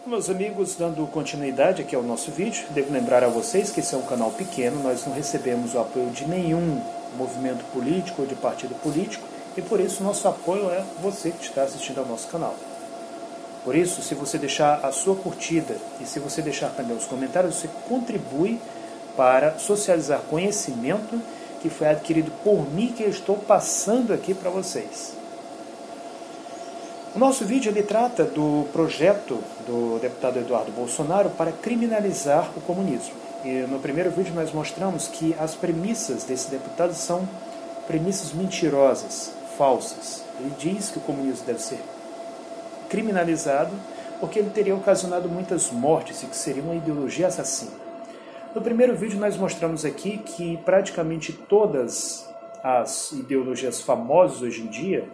Meus amigos, dando continuidade aqui ao nosso vídeo, devo lembrar a vocês que esse é um canal pequeno, nós não recebemos o apoio de nenhum movimento político ou de partido político, e por isso nosso apoio é você que está assistindo ao nosso canal. Por isso, se você deixar a sua curtida e se você deixar também os comentários, você contribui para socializar conhecimento que foi adquirido por mim, que eu estou passando aqui para vocês. O nosso vídeo ele trata do projeto do deputado Eduardo Bolsonaro para criminalizar o comunismo. E no primeiro vídeo nós mostramos que as premissas desse deputado são premissas mentirosas, falsas. Ele diz que o comunismo deve ser criminalizado porque ele teria ocasionado muitas mortes e que seria uma ideologia assassina. No primeiro vídeo nós mostramos aqui que praticamente todas as ideologias famosas hoje em dia,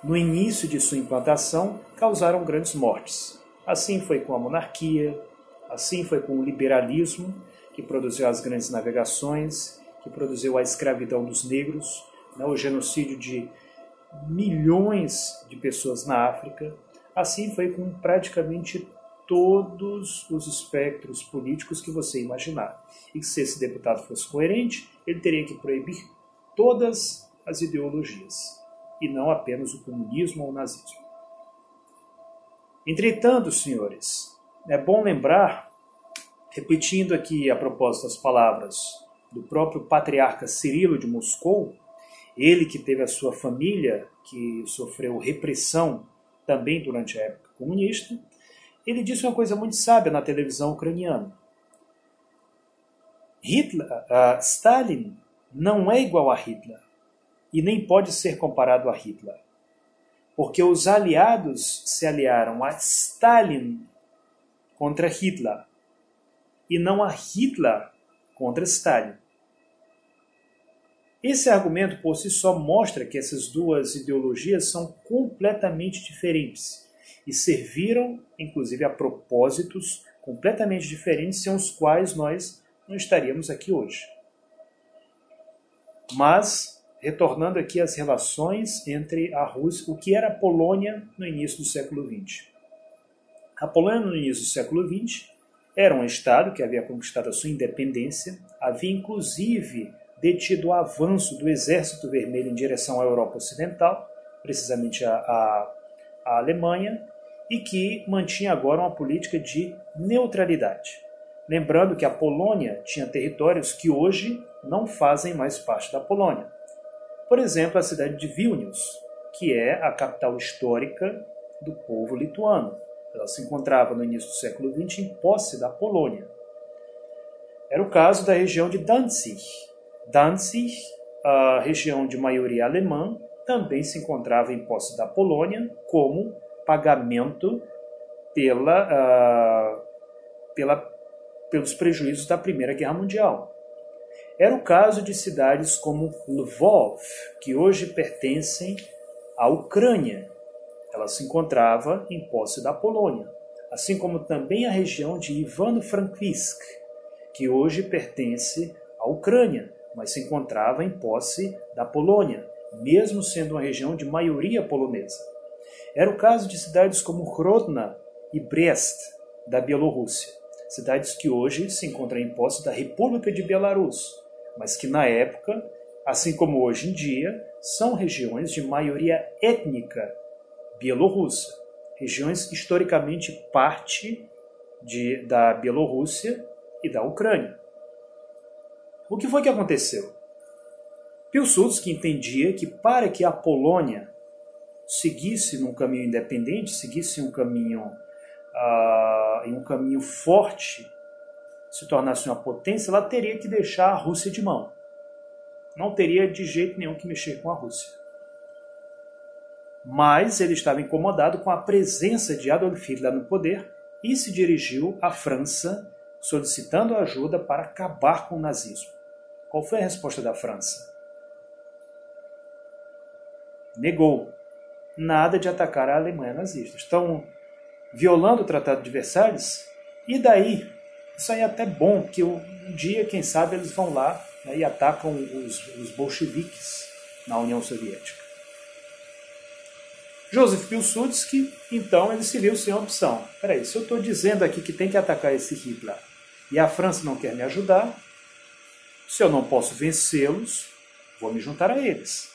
no início de sua implantação, causaram grandes mortes. Assim foi com a monarquia, assim foi com o liberalismo, que produziu as grandes navegações, que produziu a escravidão dos negros, o genocídio de milhões de pessoas na África. Assim foi com praticamente todos os espectros políticos que você imaginar. E que se esse deputado fosse coerente, ele teria que proibir todas as ideologias, e não apenas o comunismo ou o nazismo. Entretanto, senhores, é bom lembrar, repetindo aqui a propósito das palavras do próprio patriarca Cirilo de Moscou, ele que teve a sua família, que sofreu repressão também durante a época comunista, ele disse uma coisa muito sábia na televisão ucraniana. Stalin não é igual a Hitler, e nem pode ser comparado a Hitler, porque os aliados se aliaram a Stalin contra Hitler, e não a Hitler contra Stalin. Esse argumento por si só mostra que essas duas ideologias são completamente diferentes e serviram, inclusive, a propósitos completamente diferentes sem os quais nós não estaríamos aqui hoje. Mas retornando aqui às relações entre a Rússia, o que era a Polônia no início do século XX. A Polônia no início do século XX era um estado que havia conquistado a sua independência, havia inclusive detido o avanço do Exército Vermelho em direção à Europa Ocidental, precisamente à Alemanha, e que mantinha agora uma política de neutralidade. Lembrando que a Polônia tinha territórios que hoje não fazem mais parte da Polônia. Por exemplo, a cidade de Vilnius, que é a capital histórica do povo lituano. Ela se encontrava no início do século XX em posse da Polônia. Era o caso da região de Danzig. Danzig, a região de maioria alemã, também se encontrava em posse da Polônia como pagamento pelos prejuízos da Primeira Guerra Mundial. Era o caso de cidades como Lvov, que hoje pertencem à Ucrânia. Ela se encontrava em posse da Polônia, assim como também a região de Ivano-Frankivsk, que hoje pertence à Ucrânia, mas se encontrava em posse da Polônia, mesmo sendo uma região de maioria polonesa. Era o caso de cidades como Grodno e Brest, da Bielorrússia, cidades que hoje se encontram em posse da República de Belarus, mas que na época, assim como hoje em dia, são regiões de maioria étnica bielorrussa, regiões historicamente parte da Bielorrússia e da Ucrânia. O que foi que aconteceu? Pilsudski entendia que para que a Polônia seguisse num caminho independente, seguisse um caminho forte, se tornasse uma potência, ela teria que deixar a Rússia de mão. Não teria de jeito nenhum que mexer com a Rússia. Mas ele estava incomodado com a presença de Adolf Hitler no poder e se dirigiu à França solicitando ajuda para acabar com o nazismo. Qual foi a resposta da França? Negou. Nada de atacar a Alemanha nazista. Estão violando o Tratado de Versalhes? E daí? Isso aí é até bom, porque um dia, quem sabe, eles vão lá, e atacam os bolcheviques na União Soviética. Joseph Pilsudski, então, ele se viu sem opção. Peraí, se eu estou dizendo aqui que tem que atacar esse Hitler e a França não quer me ajudar, se eu não posso vencê-los, vou me juntar a eles.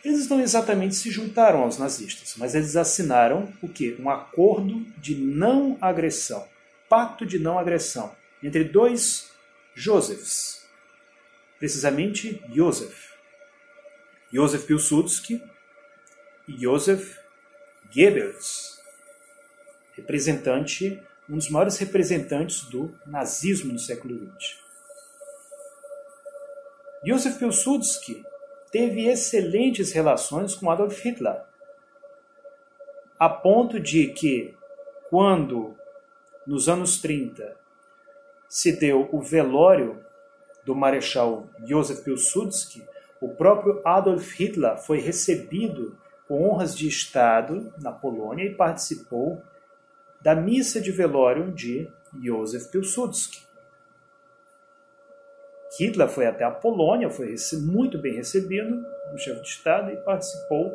Eles não exatamente se juntaram aos nazistas, mas eles assinaram o quê? Um acordo de não agressão, pacto de não agressão, entre dois Josephs, precisamente Joseph Pilsudski e Joseph Goebbels, um dos maiores representantes do nazismo no século XX. Joseph Pilsudski teve excelentes relações com Adolf Hitler, a ponto de que, quando, nos anos 30, se deu o velório do Marechal Joseph Pilsudski, o próprio Adolf Hitler foi recebido com honras de Estado na Polônia e participou da missa de velório de Joseph Pilsudski. Hitler foi até a Polônia, foi muito bem recebido no chefe de Estado e participou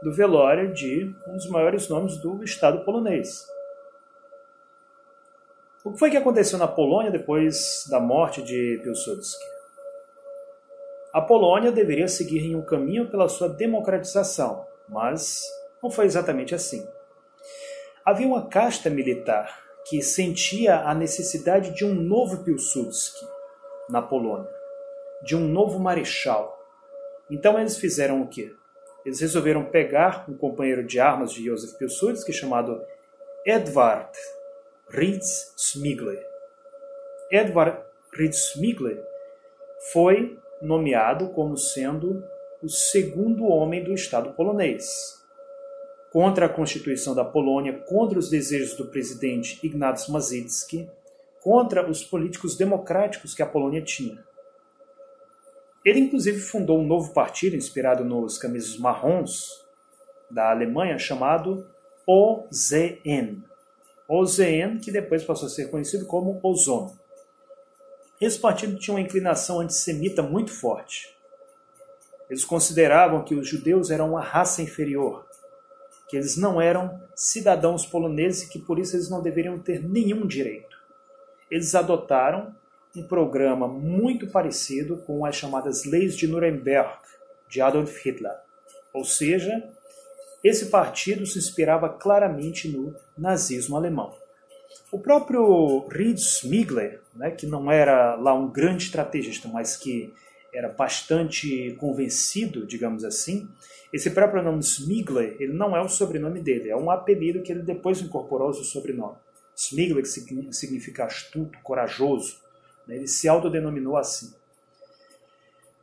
do velório de um dos maiores nomes do Estado polonês. O que foi que aconteceu na Polônia depois da morte de Pilsudski? A Polônia deveria seguir em um caminho pela sua democratização, mas não foi exatamente assim. Havia uma casta militar que sentia a necessidade de um novo Pilsudski na Polônia, de um novo marechal. Então eles fizeram o quê? Eles resolveram pegar um companheiro de armas de Joseph Pilsudski chamado Edvard Ritz-Smigler. Edvard Ritz-Smigler foi nomeado como sendo o segundo homem do Estado polonês. Contra a Constituição da Polônia, contra os desejos do presidente Ignaz Mazycki, contra os políticos democráticos que a Polônia tinha. Ele, inclusive, fundou um novo partido inspirado nos camisas marrons da Alemanha, chamado OZN. OZN, que depois passou a ser conhecido como Ozon. Esse partido tinha uma inclinação antissemita muito forte. Eles consideravam que os judeus eram uma raça inferior, que eles não eram cidadãos poloneses e que por isso eles não deveriam ter nenhum direito. Eles adotaram um programa muito parecido com as chamadas Leis de Nuremberg, de Adolf Hitler. Ou seja, esse partido se inspirava claramente no nazismo alemão. O próprio Ritz-Smigler, que não era lá um grande estrategista, mas que era bastante convencido, digamos assim, esse próprio nome Smigler, ele não é o sobrenome dele, é um apelido que ele depois incorporou ao seu sobrenome. Smigler, que significa astuto, corajoso, ele se autodenominou assim.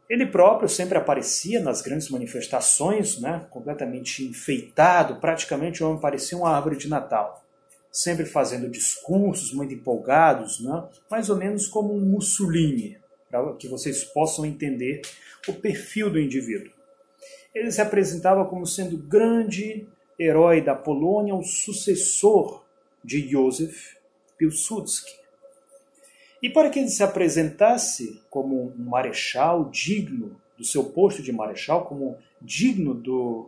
Ele próprio sempre aparecia nas grandes manifestações, completamente enfeitado, praticamente o homem parecia uma árvore de Natal. Sempre fazendo discursos muito empolgados, mais ou menos como um Mussolini, para que vocês possam entender o perfil do indivíduo. Ele se apresentava como sendo o grande herói da Polônia, o sucessor de Joseph Pilsudski. E para que ele se apresentasse como um marechal digno do seu posto de marechal, como digno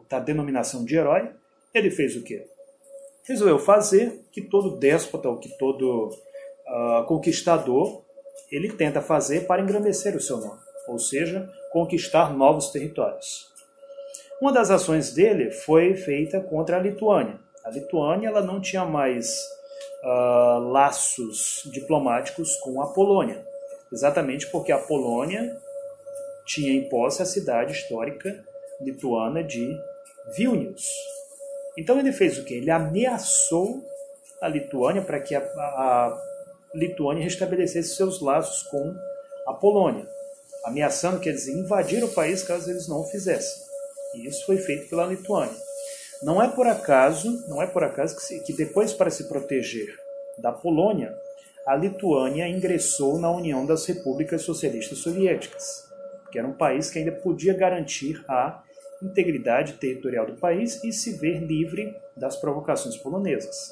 da denominação de herói, ele fez o quê? Resolveu fazer que todo déspota ou que todo conquistador ele tenta fazer para engrandecer o seu nome, ou seja, conquistar novos territórios. Uma das ações dele foi feita contra a Lituânia. A Lituânia ela não tinha mais laços diplomáticos com a Polônia, exatamente porque a Polônia tinha em posse a cidade histórica lituana de Vilnius. Então ele fez o quê? Ele ameaçou a Lituânia para que a Lituânia restabelecesse seus laços com a Polônia, ameaçando que eles invadiram o país caso eles não o fizessem. E isso foi feito pela Lituânia. Não é por acaso que depois, para se proteger da Polônia, a Lituânia ingressou na União das Repúblicas Socialistas Soviéticas, que era um país que ainda podia garantir a integridade territorial do país e se ver livre das provocações polonesas.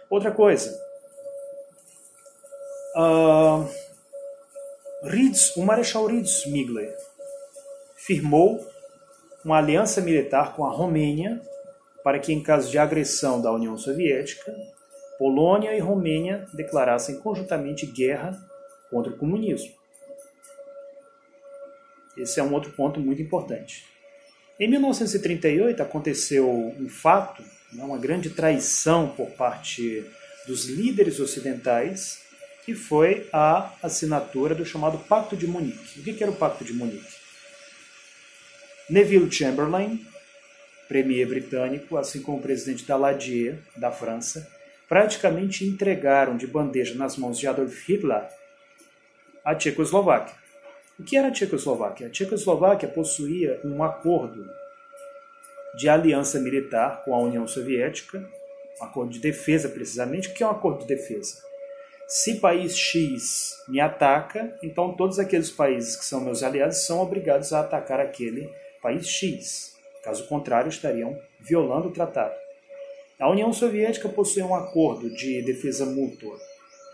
Outra coisa, o Marechal Ritz-Smigler firmou uma aliança militar com a Romênia para que, em caso de agressão da União Soviética, Polônia e Romênia declarassem conjuntamente guerra contra o comunismo. Esse é um outro ponto muito importante. Em 1938 aconteceu um fato, uma grande traição por parte dos líderes ocidentais, que foi a assinatura do chamado Pacto de Munique. O que era o Pacto de Munique? Neville Chamberlain, premier britânico, assim como o presidente Daladier, da França, praticamente entregaram de bandeja nas mãos de Adolf Hitler a Tchecoslováquia. O que era a Tchecoslováquia? A Tchecoslováquia possuía um acordo de aliança militar com a União Soviética, um acordo de defesa precisamente. O que é um acordo de defesa? Se país X me ataca, então todos aqueles países que são meus aliados são obrigados a atacar aquele país X. Caso contrário, estariam violando o tratado. A União Soviética possui um acordo de defesa mútua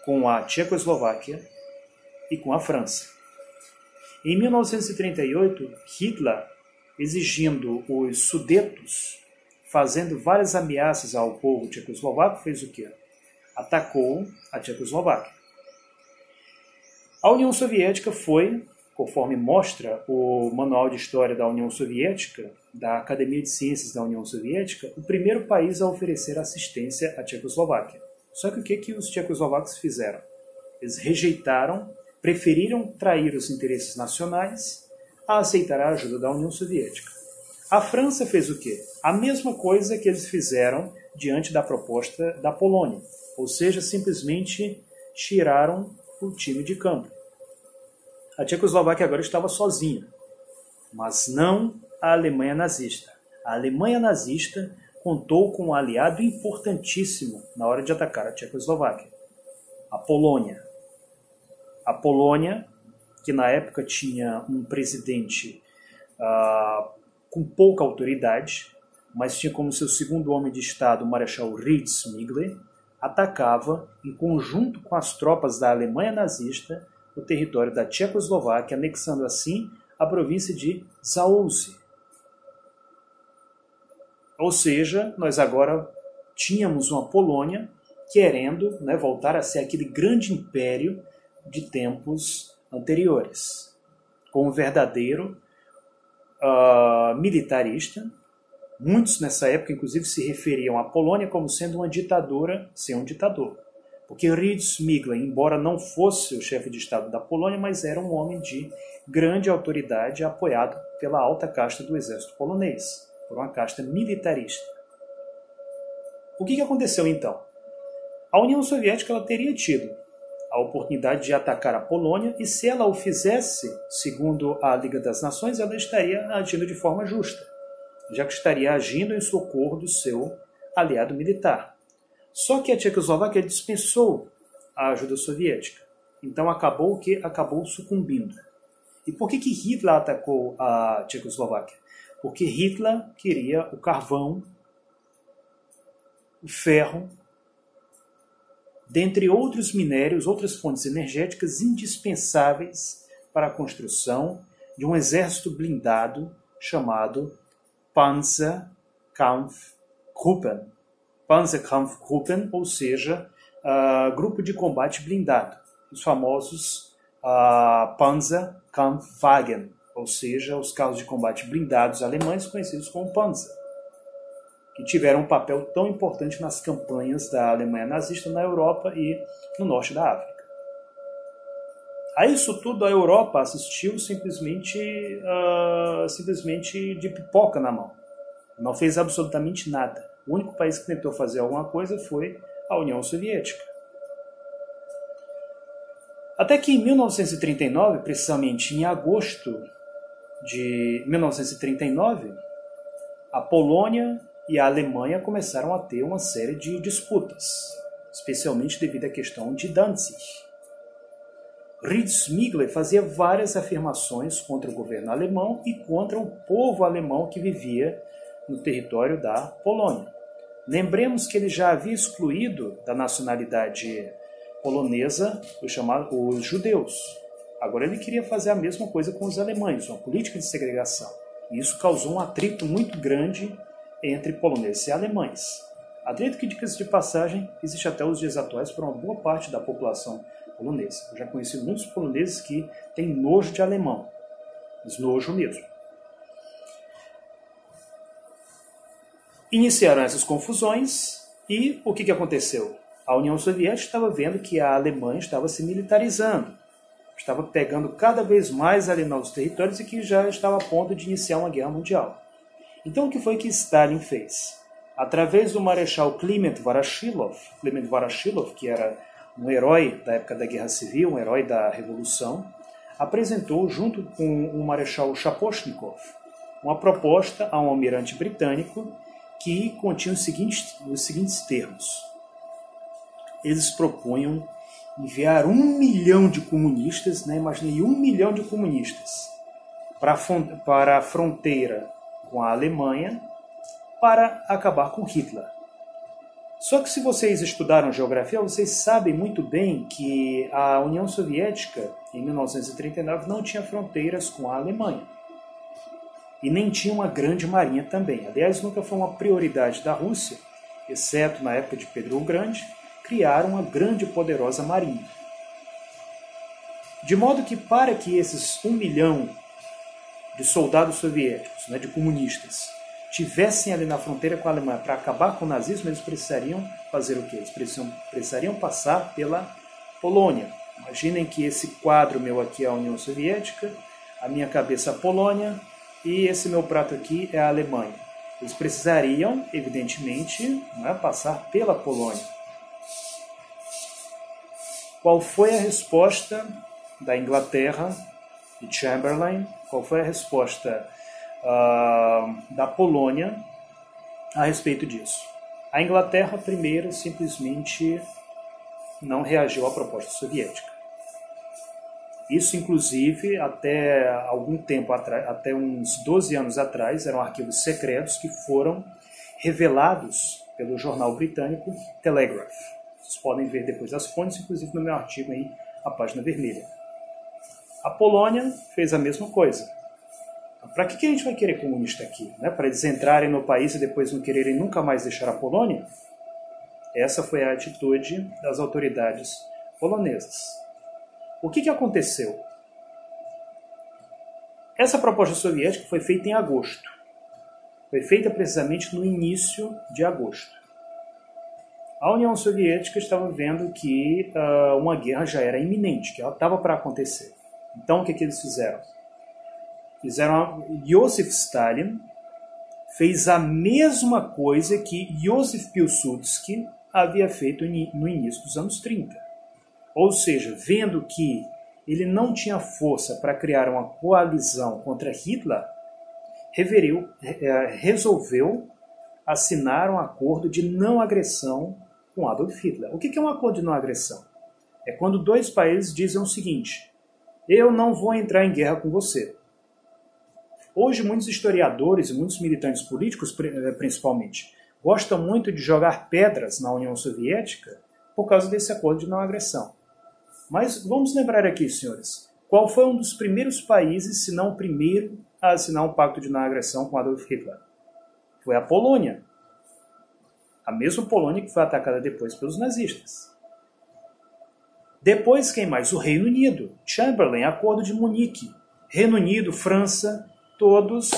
com a Tchecoslováquia e com a França. Em 1938, Hitler, exigindo os Sudetos, fazendo várias ameaças ao povo tchecoslovaco, fez o quê? Atacou a Tchecoslováquia. A União Soviética foi, conforme mostra o Manual de História da União Soviética, da Academia de Ciências da União Soviética, o primeiro país a oferecer assistência à Tchecoslováquia. Só que o que os tchecoslovacos fizeram? Eles rejeitaram, preferiram trair os interesses nacionais a aceitar a ajuda da União Soviética. A França fez o quê? A mesma coisa que eles fizeram diante da proposta da Polônia, ou seja, simplesmente tiraram o time de campo. A Tchecoslováquia agora estava sozinha, mas não a Alemanha nazista. A Alemanha nazista contou com um aliado importantíssimo na hora de atacar a Tchecoslováquia, a Polônia. A Polônia, que na época tinha um presidente com pouca autoridade, mas tinha como seu segundo homem de Estado o Marechal Riedl-Schmiegel, atacava, em conjunto com as tropas da Alemanha nazista, o território da Tchecoslováquia, anexando assim a província de Zaolzie. Ou seja, nós agora tínhamos uma Polônia querendo, voltar a ser aquele grande império de tempos anteriores, com um verdadeiro militarista. Muitos nessa época, inclusive, se referiam à Polônia como sendo uma ditadura sem um ditador. Porque Riedl-Schmiegel, embora não fosse o chefe de Estado da Polônia, mas era um homem de grande autoridade, apoiado pela alta casta do exército polonês, por uma casta militarista. O que aconteceu então? A União Soviética ela teria tido a oportunidade de atacar a Polônia, e se ela o fizesse, segundo a Liga das Nações, ela estaria agindo de forma justa, já que estaria agindo em socorro do seu aliado militar. Só que a Tchecoslováquia dispensou a ajuda soviética. Então acabou sucumbindo. E por que Hitler atacou a Tchecoslováquia? Porque Hitler queria o carvão, o ferro, dentre outros minérios, outras fontes energéticas indispensáveis para a construção de um exército blindado chamado Panzerkampfgruppen. Panzerkampfgruppen, ou seja, grupo de combate blindado. Os famosos Panzerkampfwagen, ou seja, os carros de combate blindados alemães conhecidos como Panzer, que tiveram um papel tão importante nas campanhas da Alemanha nazista na Europa e no norte da África. A isso tudo a Europa assistiu simplesmente de pipoca na mão. Não fez absolutamente nada. O único país que tentou fazer alguma coisa foi a União Soviética. Até que em 1939, precisamente em agosto de 1939, a Polônia e a Alemanha começaram a ter uma série de disputas, especialmente devido à questão de Danzig. Riedl-Schmiegel fazia várias afirmações contra o governo alemão e contra o povo alemão que vivia no território da Polônia. Lembremos que ele já havia excluído da nacionalidade polonesa os judeus. Agora ele queria fazer a mesma coisa com os alemães, uma política de segregação. E isso causou um atrito muito grande entre poloneses e alemães. Atrito que, diga-se de passagem, existe até os dias atuais para uma boa parte da população polonesa. Eu já conheci muitos poloneses que têm nojo de alemão, mas nojo mesmo. Iniciaram essas confusões e o que aconteceu? A União Soviética estava vendo que a Alemanha estava se militarizando, estava pegando cada vez mais ali novos territórios e que já estava a ponto de iniciar uma guerra mundial. Então o que foi que Stalin fez? Através do Marechal Kliment Voroshilov, que era um herói da época da Guerra Civil, um herói da Revolução, apresentou, junto com o Marechal Shaposhnikov, uma proposta a um almirante britânico que continha os seguintes termos. Eles propunham enviar 1 milhão de comunistas, né? Imaginei 1 milhão de comunistas, para a fronteira com a Alemanha para acabar com Hitler. Só que se vocês estudaram geografia, vocês sabem muito bem que a União Soviética, em 1939, não tinha fronteiras com a Alemanha. E nem tinha uma grande marinha também. Aliás, nunca foi uma prioridade da Rússia, exceto na época de Pedro o Grande, criar uma grande e poderosa marinha. De modo que, para que esses 1 milhão de soldados soviéticos, né, de comunistas, tivessem ali na fronteira com a Alemanha para acabar com o nazismo, eles precisariam fazer o quê? Eles precisariam passar pela Polônia. Imaginem que esse quadro meu aqui é a União Soviética, a minha cabeça a Polônia, e esse meu prato aqui é a Alemanha. Eles precisariam, evidentemente, passar pela Polônia. Qual foi a resposta da Inglaterra, de Chamberlain? Qual foi a resposta da Polônia a respeito disso? A Inglaterra, primeiro, simplesmente não reagiu à proposta soviética. Isso, inclusive, até algum tempo atrás, até uns 12 anos atrás, eram arquivos secretos que foram revelados pelo jornal britânico Telegraph. Vocês podem ver depois as fontes, inclusive no meu artigo aí, a página vermelha. A Polônia fez a mesma coisa. Para que a gente vai querer comunista aqui? Né? Para eles entrarem no país e depois não quererem nunca mais deixar a Polônia? Essa foi a atitude das autoridades polonesas. O que aconteceu? Essa proposta soviética foi feita em agosto. Foi feita precisamente no início de agosto. A União Soviética estava vendo que uma guerra já era iminente, que ela estava para acontecer. Então o que eles fizeram? Joseph Stalin fez a mesma coisa que Joseph Pilsudski havia feito no início dos anos 30. Ou seja, vendo que ele não tinha força para criar uma coalizão contra Hitler, resolveu assinar um acordo de não agressão com Adolf Hitler. O que é um acordo de não agressão? É quando dois países dizem o seguinte: eu não vou entrar em guerra com você. Hoje, muitos historiadores e muitos militantes políticos, principalmente, gostam muito de jogar pedras na União Soviética por causa desse acordo de não agressão. Mas vamos lembrar aqui, senhores, qual foi um dos primeiros países, se não o primeiro, a assinar um pacto de não agressão com Adolf Hitler? Foi a Polônia. A mesma Polônia que foi atacada depois pelos nazistas. Depois, quem mais? O Reino Unido. Chamberlain, Acordo de Munique. Reino Unido, França, todos,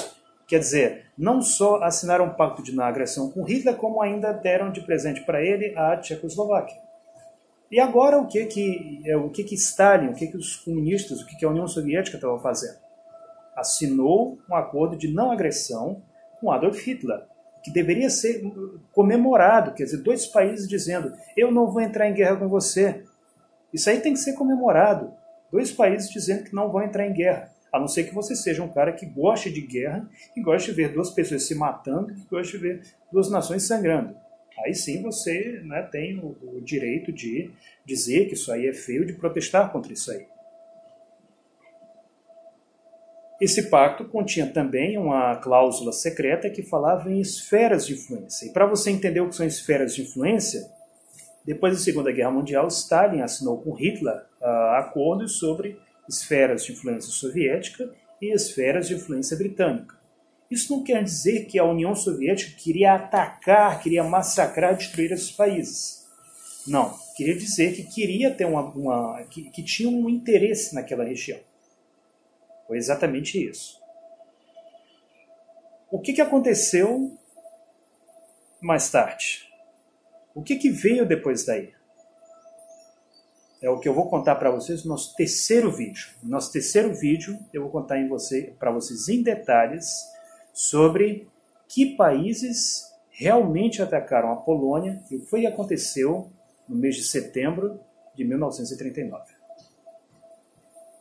quer dizer, não só assinaram um pacto de não agressão com Hitler, como ainda deram de presente para ele a Tchecoslováquia. E agora o que Stalin, o que os comunistas, o que a União Soviética estava fazendo? Assinou um acordo de não agressão com Adolf Hitler, que deveria ser comemorado, quer dizer, dois países dizendo: eu não vou entrar em guerra com você. Isso aí tem que ser comemorado. Dois países dizendo que não vão entrar em guerra, a não ser que você seja um cara que goste de guerra, que goste de ver duas pessoas se matando, que goste de ver duas nações sangrando. Aí sim você, né, tem o direito de dizer que isso aí é feio, de protestar contra isso aí. Esse pacto continha também uma cláusula secreta que falava em esferas de influência. E para você entender o que são esferas de influência, depois da Segunda Guerra Mundial, Stalin assinou com Hitler acordos sobre esferas de influência soviética e esferas de influência britânica. Isso não quer dizer que a União Soviética queria atacar, queria massacrar, destruir esses países. Não, queria dizer que queria ter que tinha um interesse naquela região. Foi exatamente isso. O que aconteceu mais tarde? O que veio depois daí? É o que eu vou contar para vocês no nosso terceiro vídeo. No nosso terceiro vídeo, eu vou contar para vocês em detalhes sobre que países realmente atacaram a Polônia e o que aconteceu no mês de setembro de 1939.